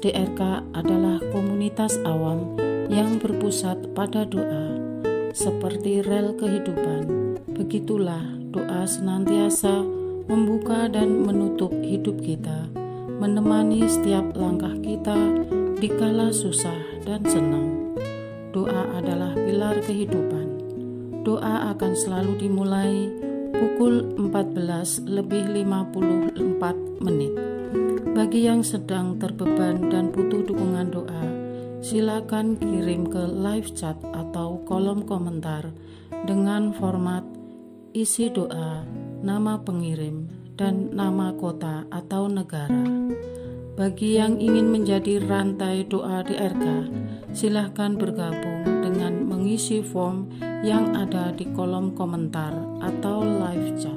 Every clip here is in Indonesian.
DRK adalah komunitas awam yang berpusat pada doa. Seperti rel kehidupan, begitulah doa senantiasa membuka dan menutup hidup kita, menemani setiap langkah kita di kala susah dan senang. Doa adalah pilar kehidupan. Doa akan selalu dimulai pukul 14:54. Bagi yang sedang terbeban dan butuh dukungan doa, silakan kirim ke live chat atau kolom komentar dengan format isi doa, nama pengirim, dan nama kota atau negara. Bagi yang ingin menjadi rantai doa DRK, silakan bergabung dengan mengisi form yang ada di kolom komentar atau live chat.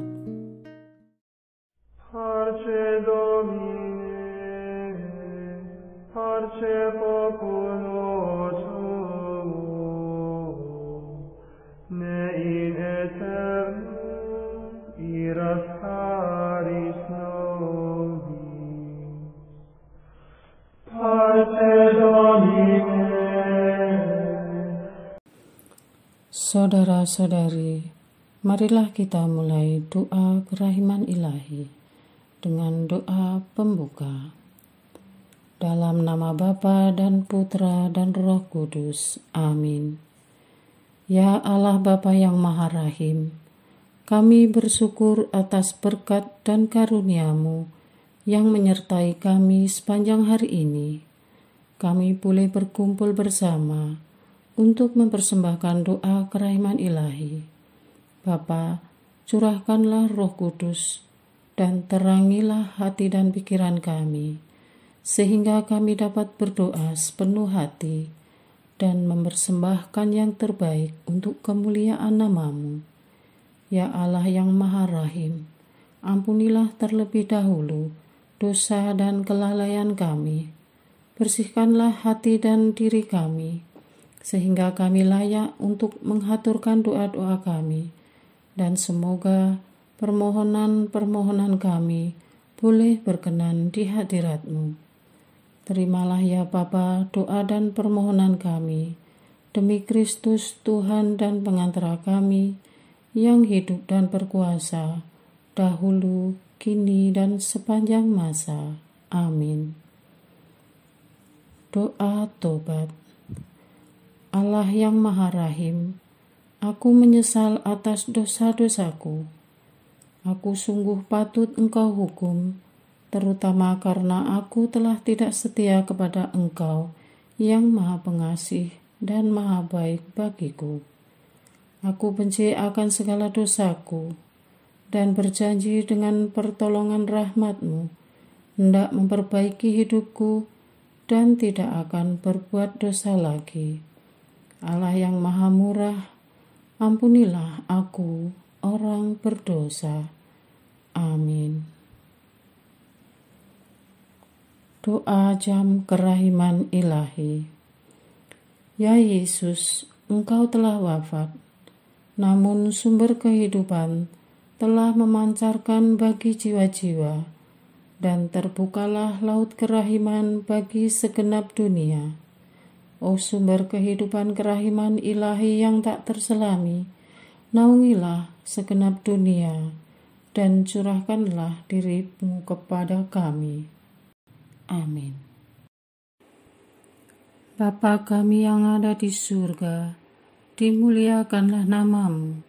Saudara-saudari, marilah kita mulai doa kerahiman ilahi dengan doa pembuka. Dalam nama Bapa dan Putra dan Roh Kudus. Amin. Ya Allah Bapa yang Maha Rahim, kami bersyukur atas berkat dan karunia-Mu yang menyertai kami sepanjang hari ini. Kami boleh berkumpul bersama untuk mempersembahkan doa kerahiman ilahi. Bapa, curahkanlah Roh Kudus dan terangilah hati dan pikiran kami, sehingga kami dapat berdoa sepenuh hati dan mempersembahkan yang terbaik untuk kemuliaan nama-Mu. Ya Allah yang Maha Rahim, ampunilah terlebih dahulu dosa dan kelalaian kami. Bersihkanlah hati dan diri kami, sehingga kami layak untuk menghaturkan doa-doa kami, dan semoga permohonan-permohonan kami boleh berkenan di hadirat-Mu. Terimalah ya Bapa doa dan permohonan kami, demi Kristus Tuhan dan pengantara kami, yang hidup dan berkuasa, dahulu, kini, dan sepanjang masa. Amin. Doa tobat. Allah yang Maha Rahim, aku menyesal atas dosa-dosaku. Aku sungguh patut Engkau hukum, terutama karena aku telah tidak setia kepada Engkau yang Maha Pengasih dan Maha Baik bagiku. Aku benci akan segala dosaku dan berjanji dengan pertolongan rahmat-Mu hendak memperbaiki hidupku dan tidak akan berbuat dosa lagi. Allah yang Maha Murah, ampunilah aku, orang berdosa. Amin. Doa jam kerahiman ilahi. Ya Yesus, Engkau telah wafat, namun sumber kehidupan telah memancarkan bagi jiwa-jiwa, dan terbukalah laut kerahiman bagi segenap dunia. O sumber kehidupan kerahiman ilahi yang tak terselami, naungilah segenap dunia dan curahkanlah diri-Mu kepada kami. Amin. Bapa kami yang ada di surga, dimuliakanlah nama-Mu,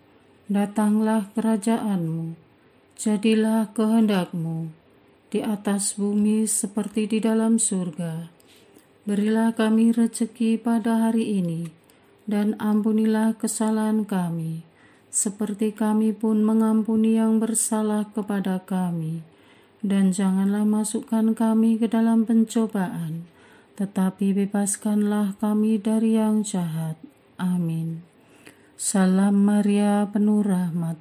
datanglah kerajaan-Mu, jadilah kehendak-Mu di atas bumi seperti di dalam surga. Berilah kami rezeki pada hari ini, dan ampunilah kesalahan kami, seperti kami pun mengampuni yang bersalah kepada kami. Dan janganlah masukkan kami ke dalam pencobaan, tetapi bebaskanlah kami dari yang jahat. Amin. Salam Maria, penuh rahmat,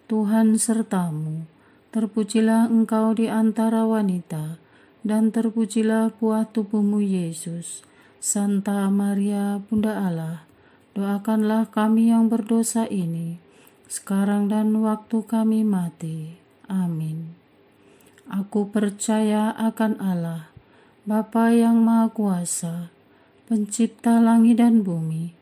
Tuhan serta-Mu. Terpujilah Engkau di antara wanita, dan terpujilah buah tubuh-Mu Yesus. Santa Maria, Bunda Allah, doakanlah kami yang berdosa ini, sekarang dan waktu kami mati. Amin. Aku percaya akan Allah, Bapa yang Maha Kuasa, Pencipta langit dan bumi,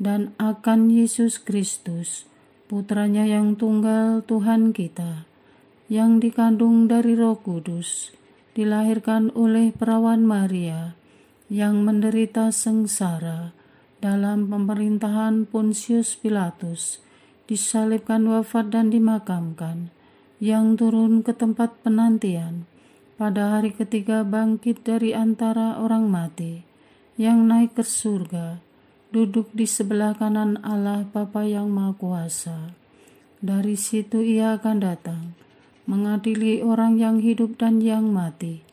dan akan Yesus Kristus, Putranya yang tunggal Tuhan kita, yang dikandung dari Roh Kudus, dilahirkan oleh perawan Maria, yang menderita sengsara dalam pemerintahan Pontius Pilatus, disalibkan, wafat dan dimakamkan, yang turun ke tempat penantian, pada hari ketiga bangkit dari antara orang mati, yang naik ke surga, duduk di sebelah kanan Allah Bapa yang Maha Kuasa. Dari situ Ia akan datang, mengadili orang yang hidup dan yang mati.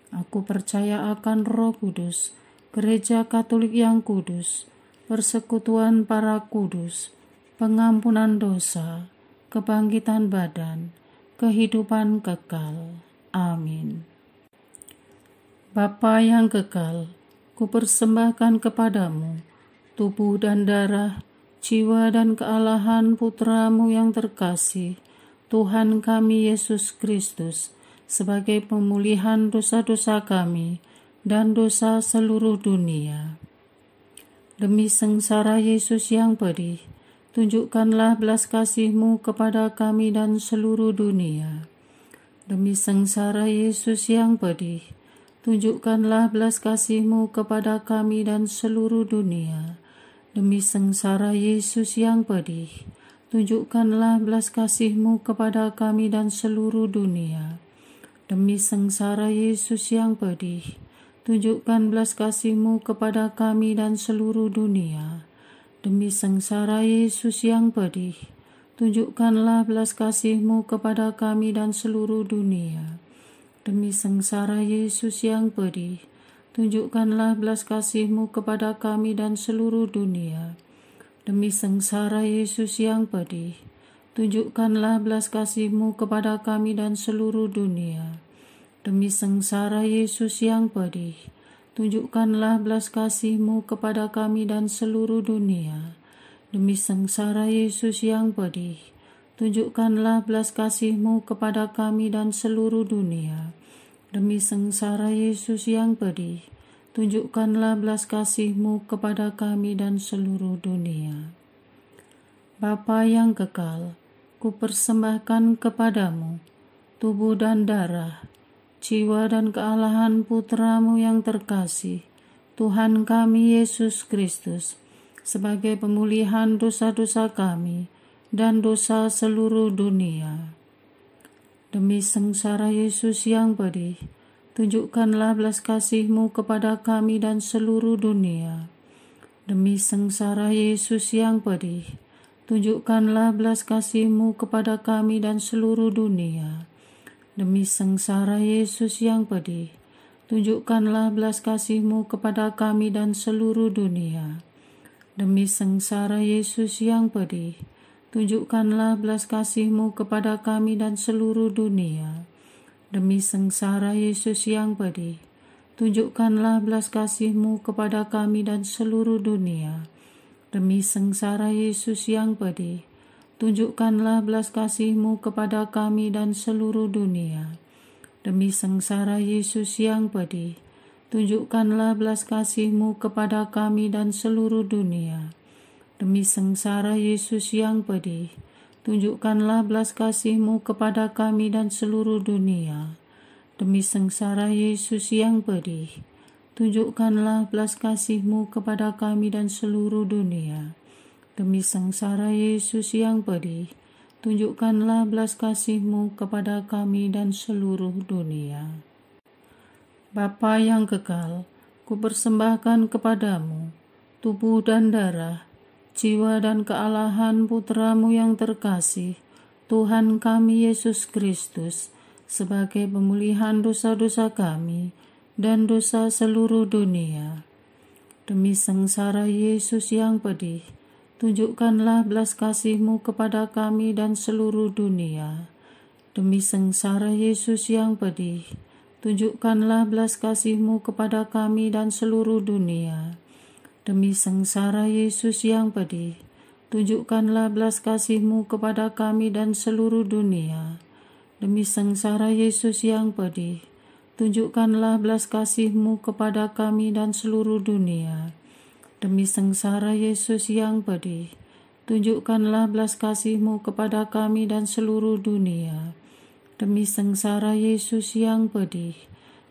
Aku percaya akan Roh Kudus, Gereja Katolik yang kudus, persekutuan para kudus, pengampunan dosa, kebangkitan badan, kehidupan kekal. Amin. Bapa yang kekal, kupersembahkan kepadamu tubuh dan darah, jiwa dan kealahan Putra-Mu yang terkasih, Tuhan kami Yesus Kristus, sebagai pemulihan dosa-dosa kami dan dosa seluruh dunia. Demi sengsara Yesus yang pedih, tunjukkanlah belas kasih-Mu kepada kami dan seluruh dunia. Demi sengsara Yesus yang pedih, tunjukkanlah belas kasih-Mu kepada kami dan seluruh dunia. Demi sengsara Yesus yang pedih, tunjukkanlah belas kasih-Mu kepada kami dan seluruh dunia. Demi sengsara Yesus yang pedih, tunjukkan belas kasih-Mu kepada kami dan seluruh dunia. Demi sengsara Yesus yang pedih, tunjukkanlah belas kasih-Mu kepada kami dan seluruh dunia. Demi sengsara Yesus yang pedih, tunjukkanlah belas kasih-Mu kepada kami dan seluruh dunia. Demi sengsara Yesus yang pedih, tunjukkanlah belas kasih-Mu kepada kami dan seluruh dunia. Demi sengsara Yesus yang pedih, tunjukkanlah belas kasih-Mu kepada kami dan seluruh dunia. Demi sengsara Yesus yang pedih, tunjukkanlah belas kasih-Mu kepada kami dan seluruh dunia. Demi sengsara Yesus yang pedih, tunjukkanlah belas kasih-Mu kepada kami dan seluruh dunia. Bapa yang kekal, kupersembahkan kepadamu tubuh dan darah, jiwa dan kealahan Putra-Mu yang terkasih, Tuhan kami Yesus Kristus, sebagai pemulihan dosa-dosa kami dan dosa seluruh dunia. Demi sengsara Yesus yang pedih, tunjukkanlah belas kasih-Mu kepada kami dan seluruh dunia. Demi sengsara Yesus yang pedih, tunjukkanlah belas kasih-Mu kepada kami dan seluruh dunia. Demi sengsara Yesus yang pedih, tunjukkanlah belas kasih-Mu kepada kami dan seluruh dunia. Demi sengsara Yesus yang pedih, tunjukkanlah belas kasih-Mu kepada kami dan seluruh dunia. Demi sengsara Yesus yang pedih, tunjukkanlah belas kasih-Mu kepada kami dan seluruh dunia. Demi sengsara Yesus yang pedih, tunjukkanlah belas kasih-Mu kepada kami dan seluruh dunia. Demi sengsara Yesus yang pedih, tunjukkanlah belas kasih-Mu kepada kami dan seluruh dunia. Demi sengsara Yesus yang pedih, tunjukkanlah belas kasih-Mu kepada kami dan seluruh dunia. Demi sengsara Yesus yang pedih, tunjukkanlah belas kasih-Mu kepada kami dan seluruh dunia. Demi sengsara Yesus yang pedih, tunjukkanlah belas kasih-Mu kepada kami dan seluruh dunia. Bapa yang kekal, kupersembahkan kepadamu tubuh dan darah, jiwa dan kealahan Putra-Mu yang terkasih, Tuhan kami Yesus Kristus, sebagai pemulihan dosa-dosa kami dan dosa seluruh dunia. Demi sengsara Yesus yang pedih, tunjukkanlah belas kasih-Mu kepada kami dan seluruh dunia. Demi sengsara Yesus yang pedih, tunjukkanlah belas kasih-Mu kepada kami dan seluruh dunia. Demi sengsara Yesus yang pedih, tunjukkanlah belas kasih-Mu kepada kami dan seluruh dunia. Demi sengsara Yesus yang pedih, tunjukkanlah belas kasih-Mu kepada kami dan seluruh dunia. Demi sengsara Yesus yang pedih, tunjukkanlah belas kasih-Mu kepada kami dan seluruh dunia. Demi sengsara Yesus yang pedih,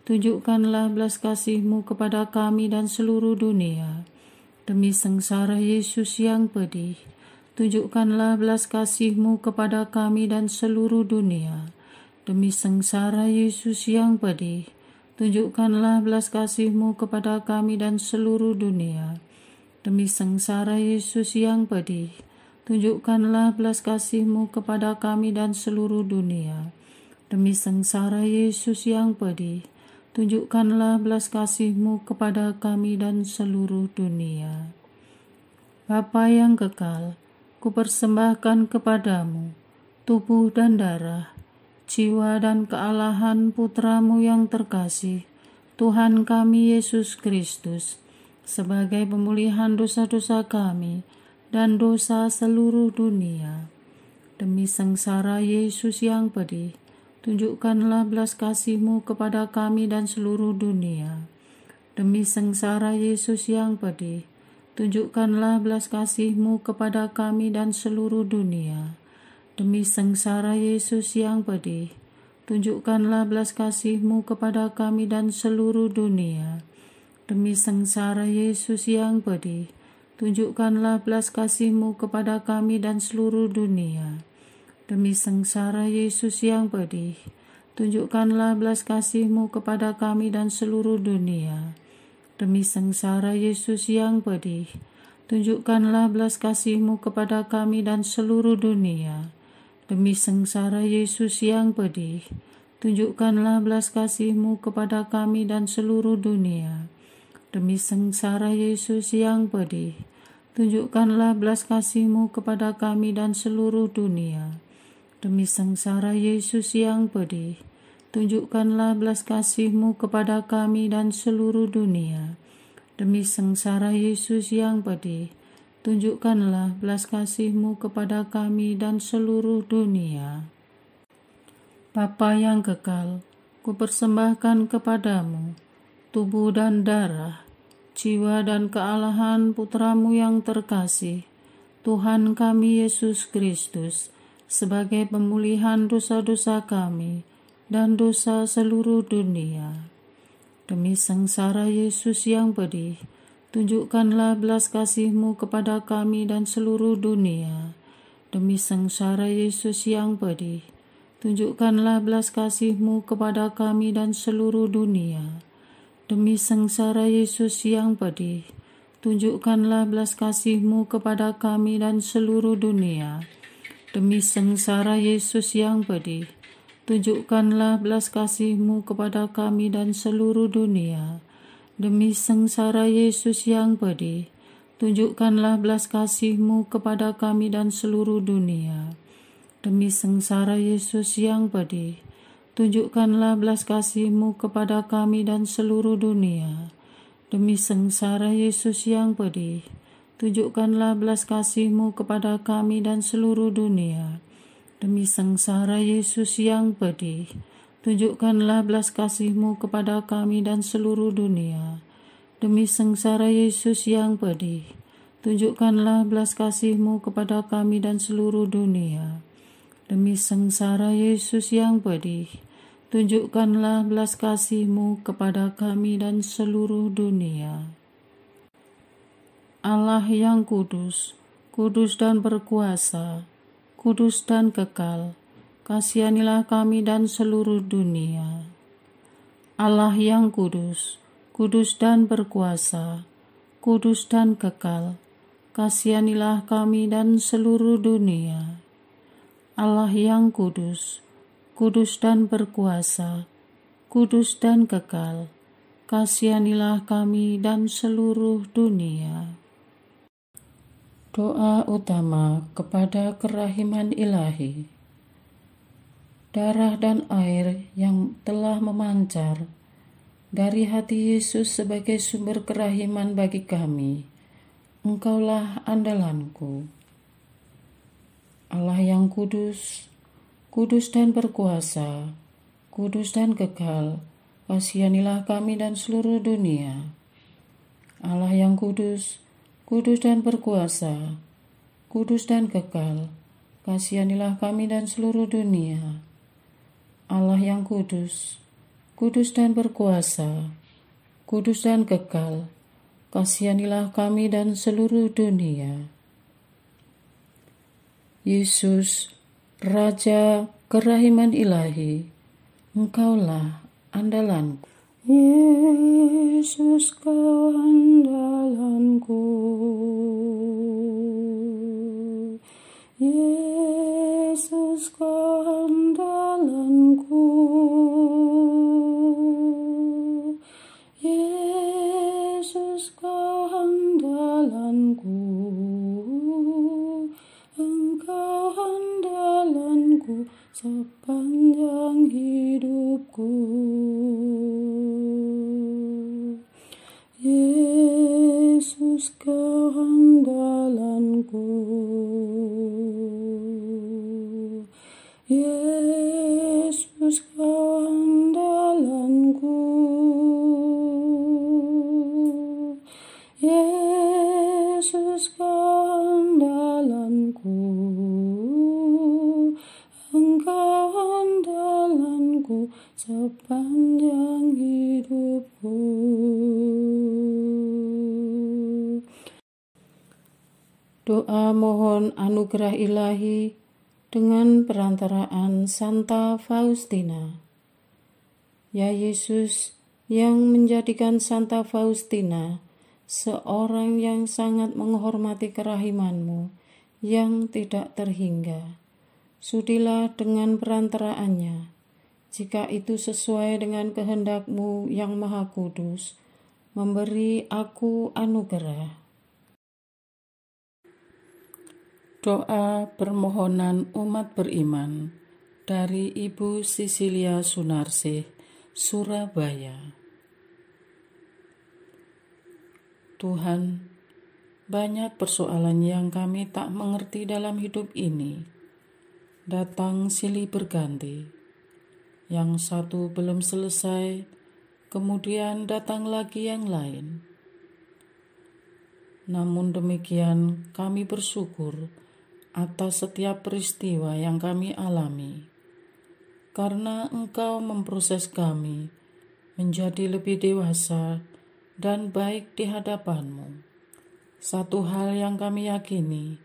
tunjukkanlah belas kasih-Mu kepada kami dan seluruh dunia. Demi sengsara Yesus yang pedih, tunjukkanlah belas kasih-Mu kepada kami dan seluruh dunia. Demi sengsara Yesus yang pedih, tunjukkanlah belas kasih-Mu kepada kami dan seluruh dunia. Demi sengsara Yesus yang pedih, tunjukkanlah belas kasih-Mu kepada kami dan seluruh dunia. Demi sengsara Yesus yang pedih, tunjukkanlah belas kasih-Mu kepada kami dan seluruh dunia. Bapa yang kekal, kupersembahkan kepadamu tubuh dan darah, jiwa dan kealahan Putra-Mu yang terkasih, Tuhan kami Yesus Kristus, sebagai pemulihan dosa-dosa kami dan dosa seluruh dunia. Demi sengsara Yesus yang pedih, tunjukkanlah belas kasih-Mu kepada kami dan seluruh dunia. Demi sengsara Yesus yang pedih, tunjukkanlah belas kasih-Mu kepada kami dan seluruh dunia. Demi sengsara Yesus yang pedih, tunjukkanlah belas kasih-Mu kepada kami dan seluruh dunia. Demi sengsara Yesus yang pedih, tunjukkanlah belas kasih-Mu kepada kami dan seluruh dunia. Demi sengsara Yesus yang pedih, tunjukkanlah belas kasih-Mu kepada kami dan seluruh dunia. Demi sengsara Yesus yang pedih, tunjukkanlah belas kasih-Mu kepada kami dan seluruh dunia. Demi sengsara Yesus yang pedih, tunjukkanlah belas kasih-Mu kepada kami dan seluruh dunia. Demi sengsara Yesus yang pedih, tunjukkanlah belas kasih-Mu kepada kami dan seluruh dunia. Demi sengsara Yesus yang pedih, tunjukkanlah belas kasih-Mu kepada kami dan seluruh dunia. Demi sengsara Yesus yang pedih, tunjukkanlah belas kasih-Mu kepada kami dan seluruh dunia. Bapa yang kekal, kupersembahkan kepadamu tubuh dan darah, jiwa dan kealahan Putra-Mu yang terkasih, Tuhan kami Yesus Kristus, sebagai pemulihan dosa-dosa kami dan dosa seluruh dunia. Demi sengsara Yesus yang pedih, tunjukkanlah belas kasih-Mu kepada kami dan seluruh dunia. Demi sengsara Yesus yang pedih, tunjukkanlah belas kasih-Mu kepada kami dan seluruh dunia. Demi sengsara Yesus yang pedih, tunjukkanlah belas kasih-Mu kepada kami dan seluruh dunia. Demi sengsara Yesus yang pedih, tunjukkanlah belas kasih-Mu kepada kami dan seluruh dunia. Demi sengsara Yesus yang pedih, tunjukkanlah belas kasih-Mu kepada kami dan seluruh dunia. Demi sengsara Yesus yang pedih, tunjukkanlah belas kasih-Mu kepada kami dan seluruh dunia. Demi sengsara Yesus yang pedih, tunjukkanlah belas kasih-Mu kepada kami dan seluruh dunia. Demi sengsara Yesus yang pedih, tunjukkanlah belas kasih-Mu kepada kami dan seluruh dunia. Demi sengsara Yesus yang pedih, tunjukkanlah belas kasih-Mu kepada kami dan seluruh dunia. Demi sengsara Yesus yang pedih, tunjukkanlah belas kasih-Mu kepada kami dan seluruh dunia. Allah yang kudus, kudus dan berkuasa, kudus dan kekal, kasihanilah kami dan seluruh dunia. Allah yang kudus, kudus dan berkuasa, kudus dan kekal, kasihanilah kami dan seluruh dunia. Allah yang kudus, kudus dan berkuasa, kudus dan kekal, kasihanilah kami dan seluruh dunia. Doa utama kepada kerahiman ilahi. Darah dan air yang telah memancar dari hati Yesus sebagai sumber kerahiman bagi kami, Engkaulah andalanku. Allah yang kudus, kudus dan berkuasa, kudus dan kekal, kasihanilah kami dan seluruh dunia. Allah yang kudus, kudus dan berkuasa, kudus dan kekal, kasihanilah kami dan seluruh dunia. Allah yang kudus, kudus dan berkuasa, kudus dan kekal, kasihanilah kami dan seluruh dunia. Yesus, Raja kerahiman ilahi, Engkaulah andalanku. Yesus, Kau andalanku. Yesus, Kau andalanku. Yesus, Kau andalanku. Engkau andalanku sepanjang hidupku. Yesus, Kau andalanku. Yesus, Kau andalanku. Yesus, Kau andalanku. Engkau andalanku sepanjang hidupku. Doa mohon anugerah ilahi dengan perantaraan Santa Faustina. Ya Yesus, yang menjadikan Santa Faustina seorang yang sangat menghormati kerahiman-Mu yang tidak terhingga, sudilah dengan perantaraannya, jika itu sesuai dengan kehendak-Mu yang maha kudus, memberi aku anugerah. Doa permohonan umat beriman dari Ibu Sisilia Sunarsih, Surabaya. Tuhan, banyak persoalan yang kami tak mengerti dalam hidup ini. Datang silih berganti. Yang satu belum selesai, kemudian datang lagi yang lain. Namun demikian, kami bersyukur atas setiap peristiwa yang kami alami, karena Engkau memproses kami menjadi lebih dewasa dan baik di hadapan-Mu. Satu hal yang kami yakini,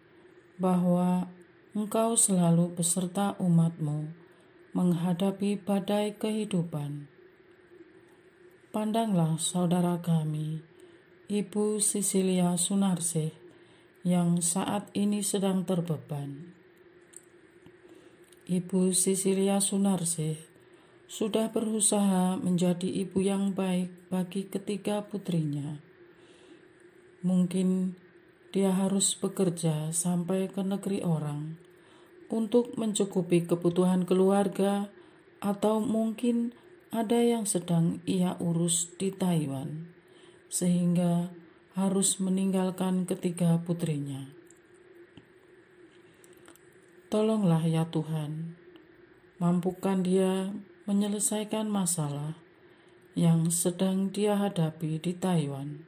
bahwa Engkau selalu beserta umat-Mu menghadapi badai kehidupan. Pandanglah saudara kami, Ibu Sisilia Sunarsih, yang saat ini sedang terbeban. Ibu Sisilia Sunarsih sudah berusaha menjadi ibu yang baik bagi ketiga putrinya. Mungkin dia harus bekerja sampai ke negeri orang untuk mencukupi kebutuhan keluarga, atau mungkin ada yang sedang ia urus di Taiwan, sehingga harus meninggalkan ketiga putrinya. Tolonglah ya Tuhan, mampukan dia menyelesaikan masalah yang sedang dia hadapi di Taiwan,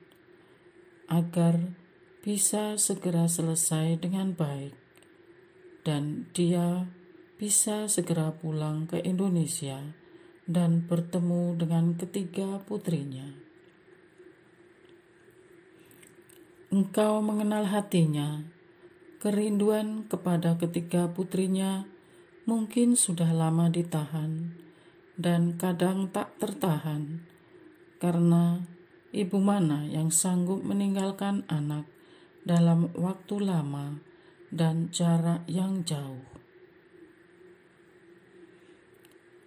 agar bisa segera selesai dengan baik, dan dia bisa segera pulang ke Indonesia dan bertemu dengan ketiga putrinya. Engkau mengenal hatinya, kerinduan kepada ketiga putrinya mungkin sudah lama ditahan dan kadang tak tertahan, karena ibu mana yang sanggup meninggalkan anak dalam waktu lama dan jarak yang jauh.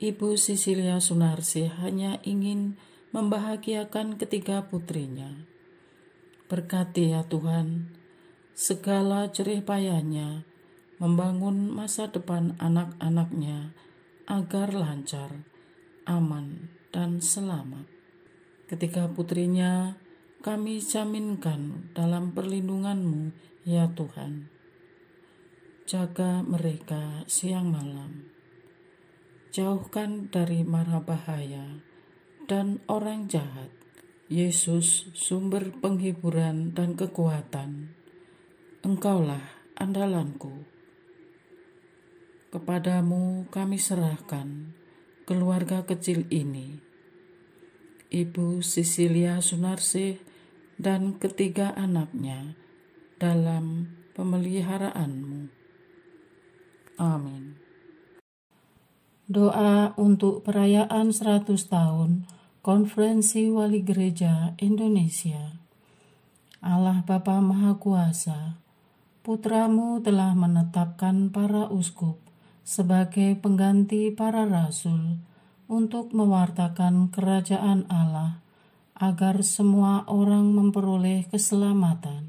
Ibu Sisilia Sunarsih hanya ingin membahagiakan ketiga putrinya. Berkati ya Tuhan, segala jerih payahnya membangun masa depan anak-anaknya agar lancar, aman, dan selamat. Ketiga putrinya kami jaminkan dalam perlindungan-Mu ya Tuhan. Jaga mereka siang malam. Jauhkan dari mara bahaya dan orang jahat. Yesus, sumber penghiburan dan kekuatan, Engkaulah andalanku. Kepadamu kami serahkan keluarga kecil ini, Ibu Sisilia Sunarsih dan ketiga anaknya dalam pemeliharaanmu. Amin. Doa untuk perayaan 100 tahun Konferensi Wali Gereja Indonesia. Allah Bapa Maha Kuasa, Putramu telah menetapkan para uskup sebagai pengganti para rasul untuk mewartakan kerajaan Allah agar semua orang memperoleh keselamatan.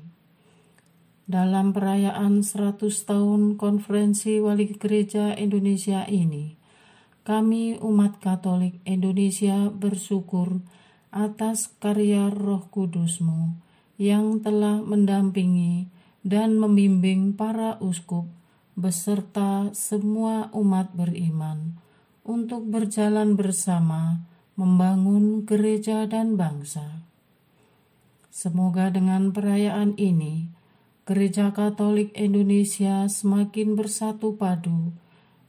Dalam perayaan 100 tahun Konferensi Wali Gereja Indonesia ini, kami umat Katolik Indonesia bersyukur atas karya Roh Kudus-Mu yang telah mendampingi dan membimbing para uskup beserta semua umat beriman untuk berjalan bersama membangun gereja dan bangsa. Semoga dengan perayaan ini, Gereja Katolik Indonesia semakin bersatu padu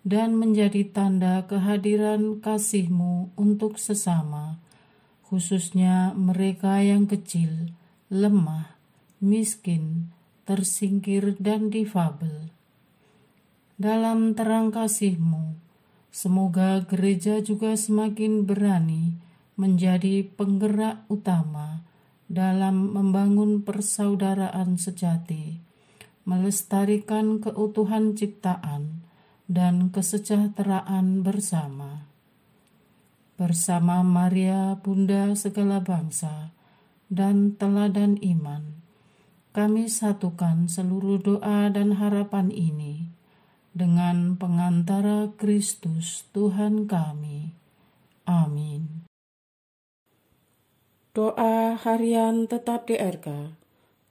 dan menjadi tanda kehadiran kasih-Mu untuk sesama, khususnya mereka yang kecil, lemah, miskin, tersingkir, dan difabel. Dalam terang kasih-Mu, semoga gereja juga semakin berani menjadi penggerak utama dalam membangun persaudaraan sejati, melestarikan keutuhan ciptaan, dan kesejahteraan bersama. Bersama Maria, Bunda segala bangsa, dan teladan iman, kami satukan seluruh doa dan harapan ini dengan pengantara Kristus Tuhan kami. Amin. Doa harian tetap DRK,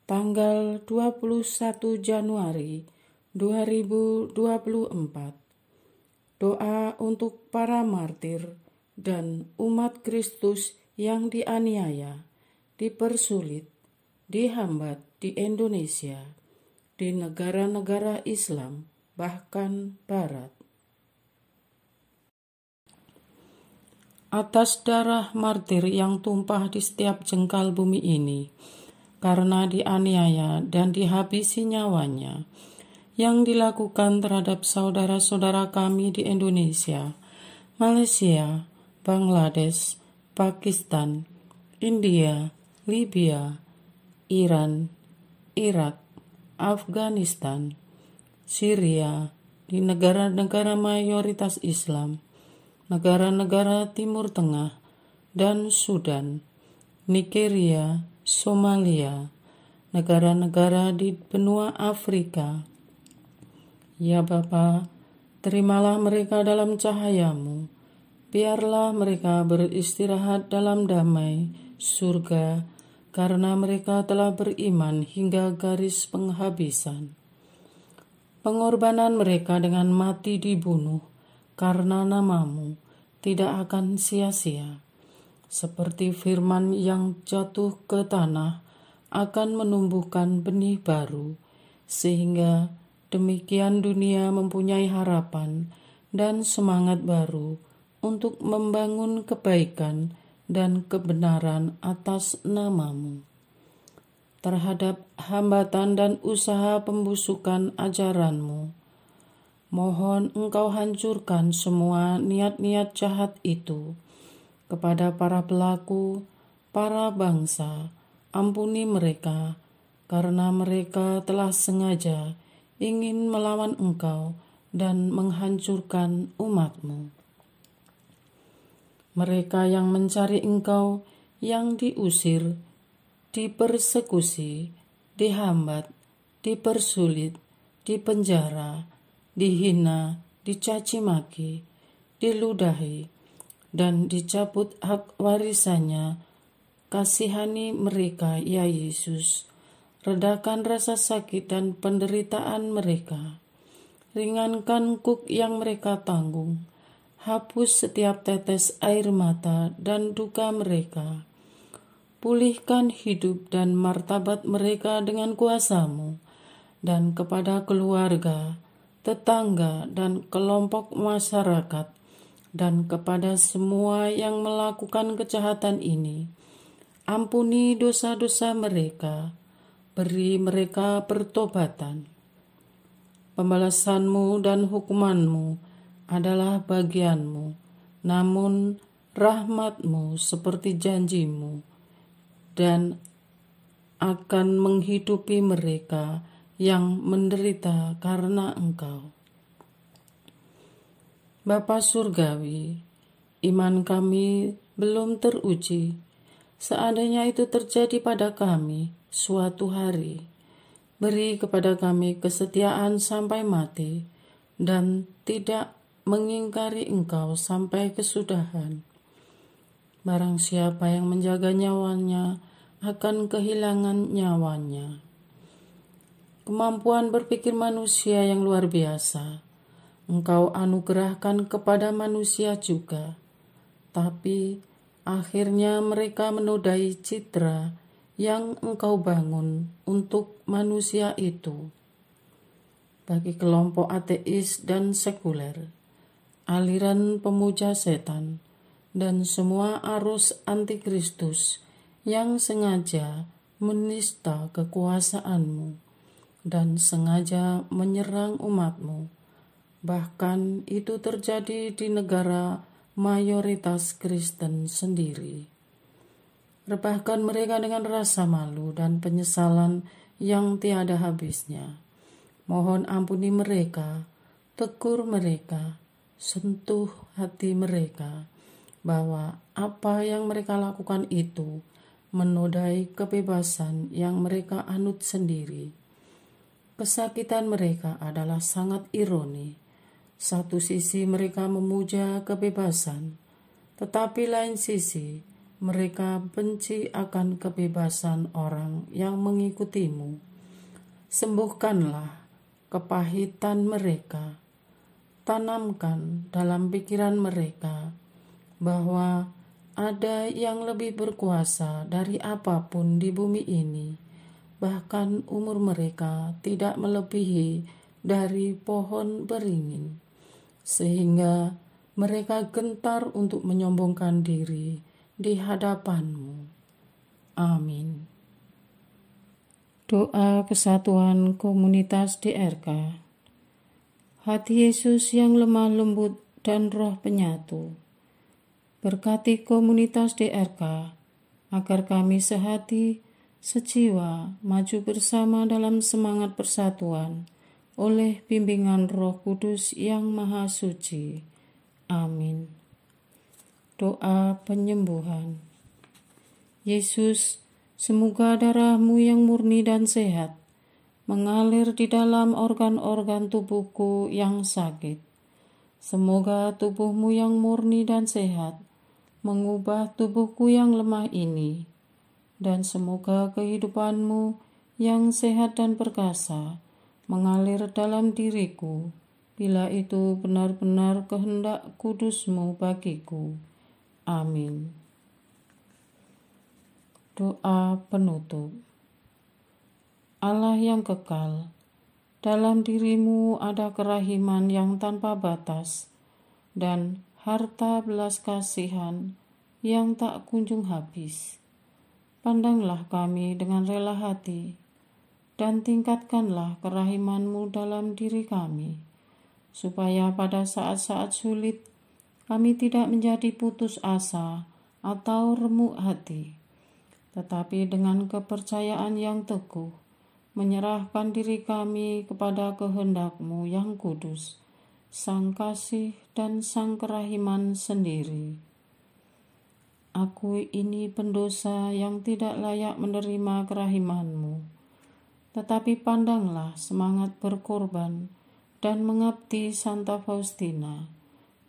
tanggal 21 Januari 2024. Doa untuk para martir dan umat Kristus yang dianiaya, dipersulit, dihambat di Indonesia, di negara-negara Islam, bahkan Barat. Atas darah martir yang tumpah di setiap jengkal bumi ini, karena dianiaya dan dihabisi nyawanya, yang dilakukan terhadap saudara-saudara kami di Indonesia, Malaysia, Bangladesh, Pakistan, India, Libya, Iran, Irak, Afghanistan, Syria, di negara-negara mayoritas Islam, negara-negara Timur Tengah, dan Sudan, Nigeria, Somalia, negara-negara di benua Afrika. Ya Bapa, terimalah mereka dalam cahaya-Mu, biarlah mereka beristirahat dalam damai surga, karena mereka telah beriman hingga garis penghabisan. Pengorbanan mereka dengan mati dibunuh karena nama-Mu tidak akan sia-sia. Seperti firman yang jatuh ke tanah akan menumbuhkan benih baru, sehingga demikian dunia mempunyai harapan dan semangat baru untuk membangun kebaikan dan kebenaran atas nama-Mu. Terhadap hambatan dan usaha pembusukan ajaran-Mu, mohon Engkau hancurkan semua niat-niat jahat itu. Kepada para pelaku, para bangsa, ampuni mereka, karena mereka telah sengaja ingin melawan Engkau dan menghancurkan umat-Mu. Mereka yang mencari Engkau, yang diusir, dipersekusi, dihambat, dipersulit, dipenjara, dihina, dicaci maki, diludahi, dan dicabut hak warisannya, kasihani mereka, ya Yesus. Redakan rasa sakit dan penderitaan mereka. Ringankan kuk yang mereka tanggung. hapus setiap tetes air mata dan duka mereka. Pulihkan hidup dan martabat mereka dengan kuasa-Mu, dan kepada keluarga, tetangga, dan kelompok masyarakat, dan kepada semua yang melakukan kejahatan ini, ampuni dosa-dosa mereka, beri mereka pertobatan. Pembalasan-Mu dan hukuman-Mu adalah bagian-Mu, namun rahmat-Mu seperti janji-Mu, dan akan menghidupi mereka yang menderita karena Engkau. Bapa Surgawi, iman kami belum teruji. Seandainya itu terjadi pada kami suatu hari, beri kepada kami kesetiaan sampai mati dan tidak mengingkari Engkau sampai kesudahan. Barang siapa yang menjaga nyawanya akan kehilangan nyawanya. Kemampuan berpikir manusia yang luar biasa Engkau anugerahkan kepada manusia juga, tapi akhirnya mereka menodai citra yang Engkau bangun untuk manusia itu. Bagi kelompok ateis dan sekuler, aliran pemuja setan, dan semua arus antikristus yang sengaja menista kekuasaan-Mu dan sengaja menyerang umat-Mu, bahkan itu terjadi di negara mayoritas Kristen sendiri. Rebahkan mereka dengan rasa malu dan penyesalan yang tiada habisnya. Mohon ampuni mereka, tegur mereka, sentuh hati mereka, bahwa apa yang mereka lakukan itu menodai kebebasan yang mereka anut sendiri. Kesakitan mereka adalah sangat ironi. Satu sisi mereka memuja kebebasan, tetapi lain sisi mereka benci akan kebebasan orang yang mengikutimu. Sembuhkanlah kepahitan mereka. Tanamkan dalam pikiran mereka bahwa ada yang lebih berkuasa dari apapun di bumi ini, bahkan umur mereka tidak melebihi dari pohon beringin, sehingga mereka gentar untuk menyombongkan diri di hadapan-Mu. Amin. Doa kesatuan komunitas DRK. Hati Yesus yang lemah lembut dan roh penyatu, berkati komunitas DRK agar kami sehati, sejiwa, maju bersama dalam semangat persatuan oleh bimbingan Roh Kudus yang Maha Suci. Amin. Doa penyembuhan. Yesus, semoga darah-Mu yang murni dan sehat mengalir di dalam organ-organ tubuhku yang sakit. Semoga tubuh-Mu yang murni dan sehat mengubah tubuhku yang lemah ini, dan semoga kehidupan-Mu yang sehat dan perkasa mengalir dalam diriku, bila itu benar-benar kehendak kudus-Mu bagiku. Amin. Doa penutup. Allah yang kekal, dalam diri-Mu ada kerahiman yang tanpa batas, dan harta belas kasihan yang tak kunjung habis. Pandanglah kami dengan rela hati, dan tingkatkanlah kerahiman-Mu dalam diri kami, supaya pada saat-saat sulit kami tidak menjadi putus asa atau remuk hati, tetapi dengan kepercayaan yang teguh, menyerahkan diri kami kepada kehendak-Mu yang kudus, Sang Kasih dan Sang Kerahiman sendiri. Aku ini pendosa yang tidak layak menerima kerahiman-Mu, tetapi pandanglah semangat berkorban dan mengabdi Santa Faustina,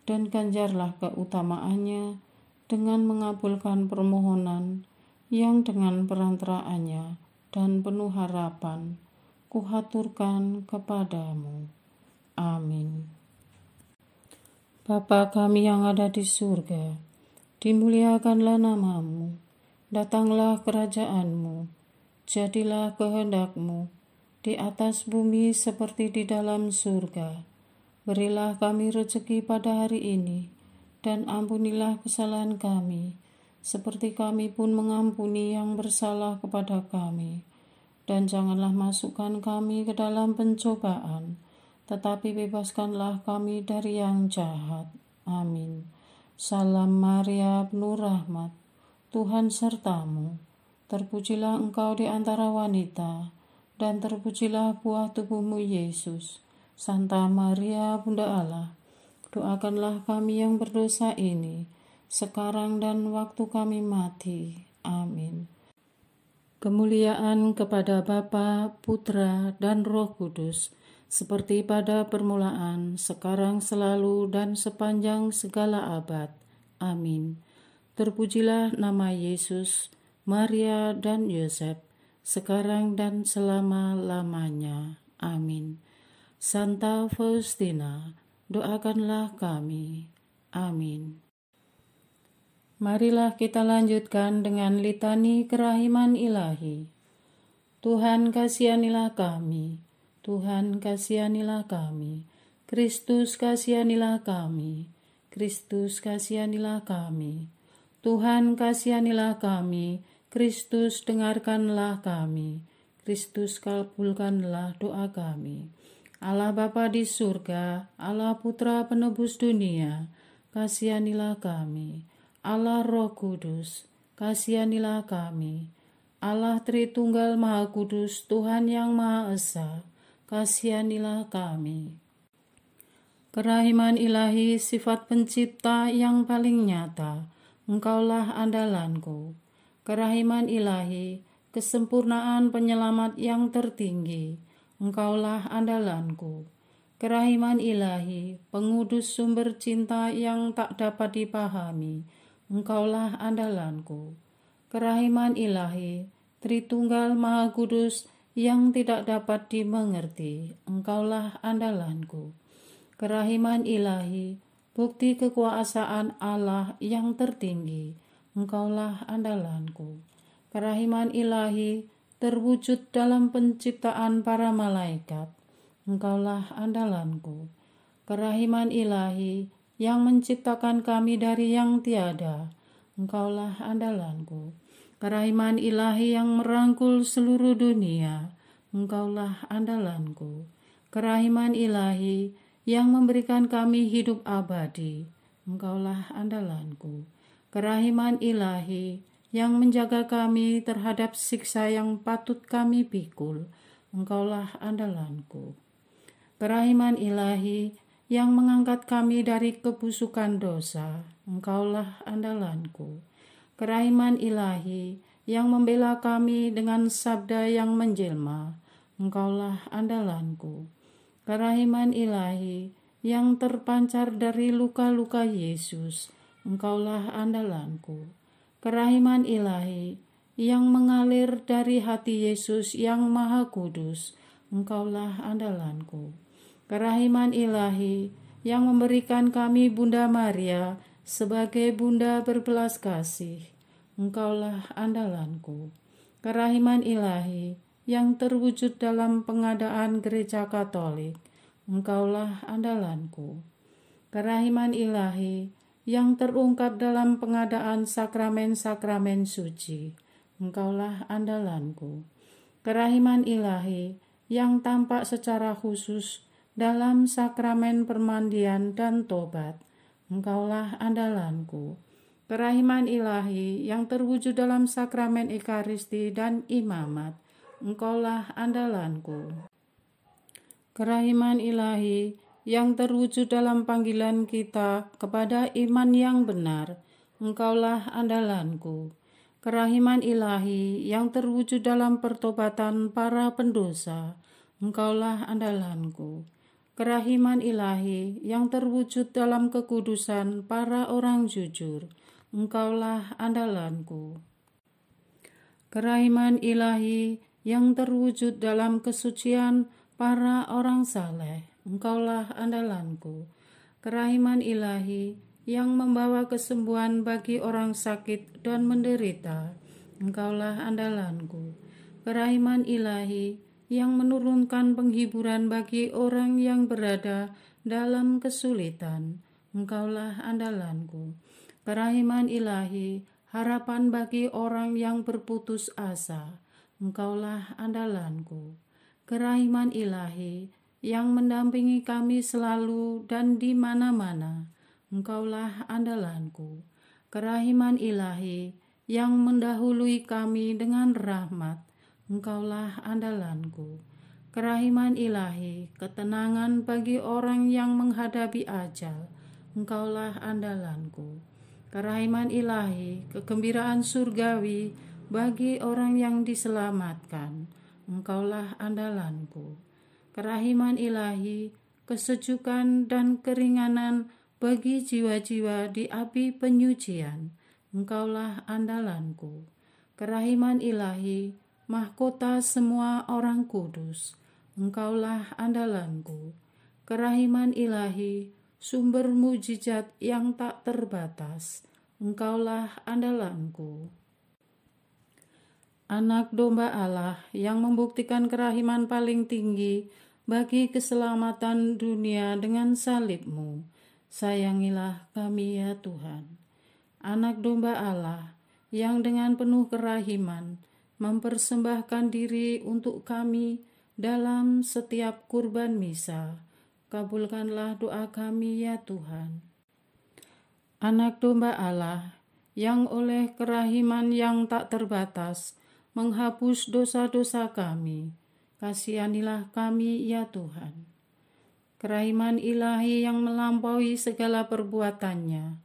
dan ganjarlah keutamaannya dengan mengabulkan permohonan yang dengan perantaraannya dan penuh harapan kuhaturkan kepadamu. Amin. Bapa kami yang ada di surga, dimuliakanlah namamu, datanglah kerajaanmu, jadilah kehendak-Mu di atas bumi seperti di dalam surga. Berilah kami rezeki pada hari ini, dan ampunilah kesalahan kami, seperti kami pun mengampuni yang bersalah kepada kami. Dan janganlah masukkan kami ke dalam pencobaan, tetapi bebaskanlah kami dari yang jahat. Amin. Salam Maria, penuh rahmat, Tuhan sertamu. Terpujilah engkau di antara wanita, dan terpujilah buah tubuhmu Yesus. Santa Maria, Bunda Allah, doakanlah kami yang berdosa ini, sekarang dan waktu kami mati. Amin. Kemuliaan kepada Bapa, Putra, dan Roh Kudus, seperti pada permulaan, sekarang, selalu, dan sepanjang segala abad. Amin. Terpujilah nama Yesus, Maria, dan Yosef, sekarang dan selama-lamanya. Amin. Santa Faustina, doakanlah kami. Amin. Marilah kita lanjutkan dengan litani kerahiman ilahi. Tuhan kasihanilah kami, Tuhan kasihanilah kami, Kristus kasihanilah kami, Kristus kasihanilah kami, Tuhan kasihanilah kami, Kristus dengarkanlah kami, Kristus kabulkanlah doa kami. Allah Bapa di surga, Allah Putra penebus dunia, kasihanilah kami. Allah Roh Kudus, kasihanilah kami. Allah Tritunggal Maha Kudus, Tuhan yang Maha Esa, kasihanilah kami. Kerahiman ilahi, sifat pencipta yang paling nyata, Engkaulah andalanku. Kerahiman ilahi, kesempurnaan penyelamat yang tertinggi, Engkaulah andalanku. Kerahiman ilahi, pengudus sumber cinta yang tak dapat dipahami, Engkaulah andalanku. Kerahiman ilahi, Tritunggal Maha Kudus yang tidak dapat dimengerti, Engkaulah andalanku. Kerahiman ilahi, bukti kekuasaan Allah yang tertinggi, Engkaulah andalanku. Kerahiman ilahi, terwujud dalam penciptaan para malaikat, Engkaulah andalanku. Kerahiman ilahi, yang menciptakan kami dari yang tiada, Engkaulah andalanku. Kerahiman ilahi yang merangkul seluruh dunia, Engkaulah andalanku. Kerahiman ilahi yang memberikan kami hidup abadi, Engkaulah andalanku. Kerahiman ilahi yang menjaga kami terhadap siksa yang patut kami pikul, Engkaulah andalanku. Kerahiman ilahi yang mengangkat kami dari kebusukan dosa, Engkaulah andalanku. Kerahiman ilahi yang membela kami dengan sabda yang menjelma, Engkaulah andalanku. Kerahiman ilahi yang terpancar dari luka-luka Yesus, Engkaulah andalanku. Kerahiman ilahi yang mengalir dari hati Yesus yang Maha Kudus, Engkaulah andalanku. Kerahiman ilahi yang memberikan kami Bunda Maria sebagai Bunda berbelas kasih, Engkaulah andalanku. Kerahiman ilahi yang terwujud dalam pengadaan Gereja Katolik, Engkaulah andalanku. Kerahiman ilahi yang terungkap dalam pengadaan sakramen-sakramen suci, Engkaulah andalanku. Kerahiman ilahi yang tampak secara khusus dalam sakramen permandian dan tobat, Engkaulah andalanku. Kerahiman ilahi yang terwujud dalam sakramen Ekaristi dan imamat, Engkaulah andalanku. Kerahiman ilahi yang terwujud dalam panggilan kita kepada iman yang benar, Engkaulah andalanku. Kerahiman ilahi yang terwujud dalam pertobatan para pendosa, Engkaulah andalanku. Kerahiman ilahi yang terwujud dalam kekudusan para orang jujur, Engkaulah andalanku. Kerahiman ilahi yang terwujud dalam kesucian para orang saleh, Engkaulah andalanku. kerahiman ilahi yang membawa kesembuhan bagi orang sakit dan menderita, Engkaulah andalanku. Kerahiman ilahi yang menurunkan penghiburan bagi orang yang berada dalam kesulitan, Engkaulah andalanku. Kerahiman ilahi, harapan bagi orang yang berputus asa, Engkaulah andalanku. Kerahiman ilahi yang mendampingi kami selalu dan di mana-mana, Engkaulah andalanku. Kerahiman ilahi yang mendahului kami dengan rahmat, Engkaulah andalanku. Kerahiman ilahi, ketenangan bagi orang yang menghadapi ajal, Engkaulah andalanku. Kerahiman ilahi, kegembiraan surgawi bagi orang yang diselamatkan, Engkaulah andalanku. Kerahiman ilahi, kesejukan dan keringanan bagi jiwa-jiwa di api penyucian, Engkaulah andalanku. Kerahiman ilahi, mahkota semua orang kudus, Engkaulah andalanku. Kerahiman ilahi, sumber mujizat yang tak terbatas, Engkaulah andalanku. Anak domba Allah yang membuktikan kerahiman paling tinggi bagi keselamatan dunia dengan salib-Mu, sayangilah kami ya Tuhan. Anak domba Allah yang dengan penuh kerahiman mempersembahkan diri untuk kami dalam setiap kurban misa, kabulkanlah doa kami ya Tuhan. Anak domba Allah yang oleh kerahiman yang tak terbatas menghapus dosa-dosa kami, kasihanilah kami ya Tuhan. Kerahiman ilahi yang melampaui segala perbuatannya,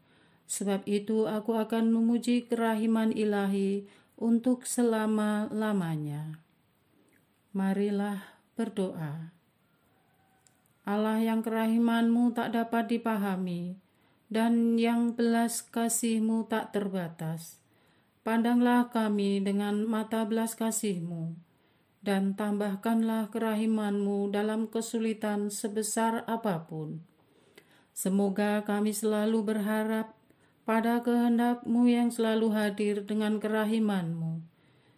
sebab itu aku akan memuji kerahiman ilahi untuk selama-lamanya. Marilah berdoa. Allah yang kerahiman-Mu tak dapat dipahami, dan yang belas kasih-Mu tak terbatas, pandanglah kami dengan mata belas kasih-Mu, dan tambahkanlah kerahiman-Mu dalam kesulitan sebesar apapun. Semoga kami selalu berharap pada kehendak-Mu yang selalu hadir dengan kerahiman-Mu.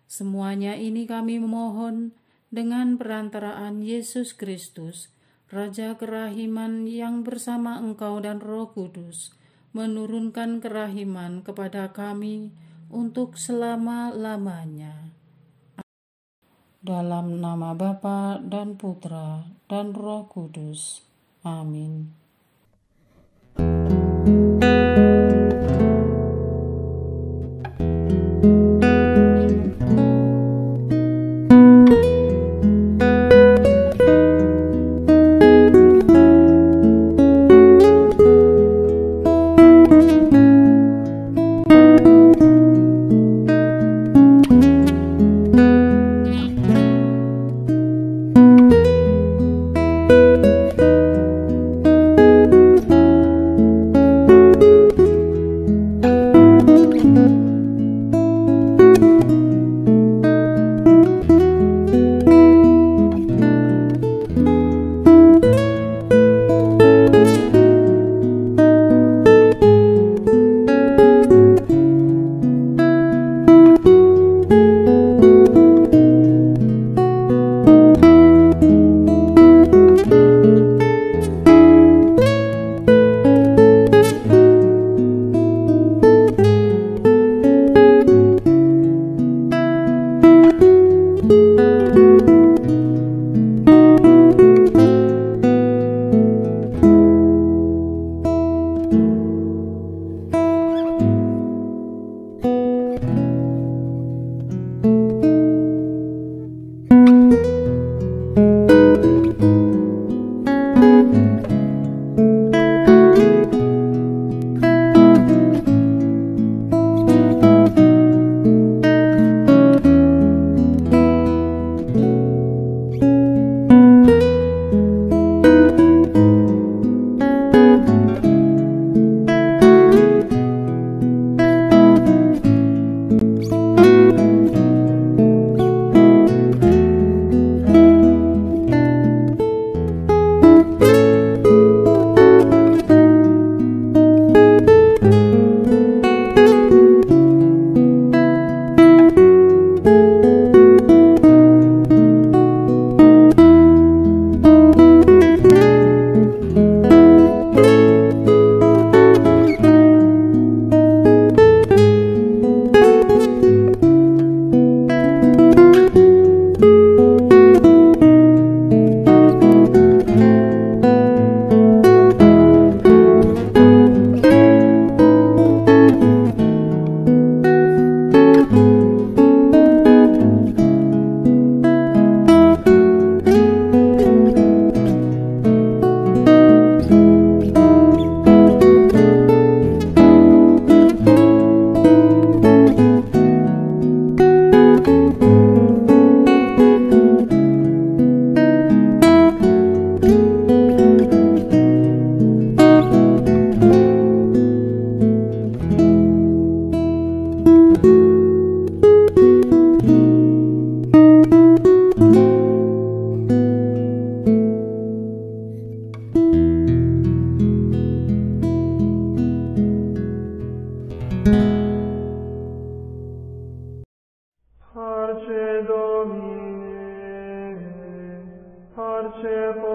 Semuanya ini kami memohon dengan perantaraan Yesus Kristus, Raja kerahiman yang bersama Engkau dan Roh Kudus, menurunkan kerahiman kepada kami untuk selama-lamanya. Dalam nama Bapa dan Putra dan Roh Kudus. Amin.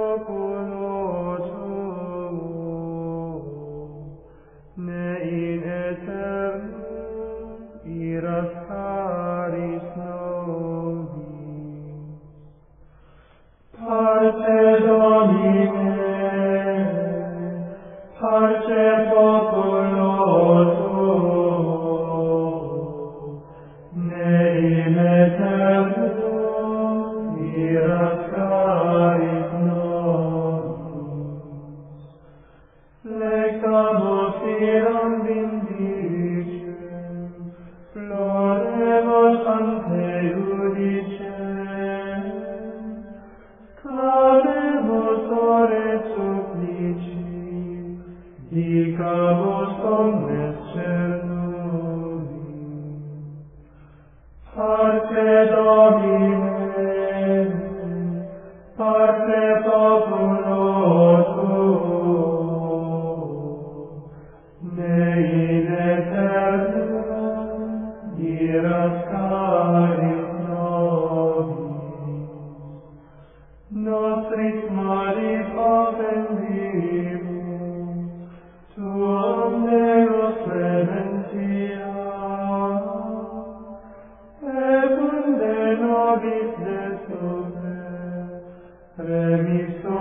populo tuo, ne in aeternum iras caris nobis. Parce Domine, parce populo tuo, ne in aeternum iras caris nobis. Lectamus iram vindicem, floremus ante judicem, clamemus ore supplici, dicamus omnes cernubi. Parce Domine, parce populo tuo, ne in aeternum iras caris nobis. Nostris malis offendimus, tuum Deus clementia, et unde nobis desume, remisso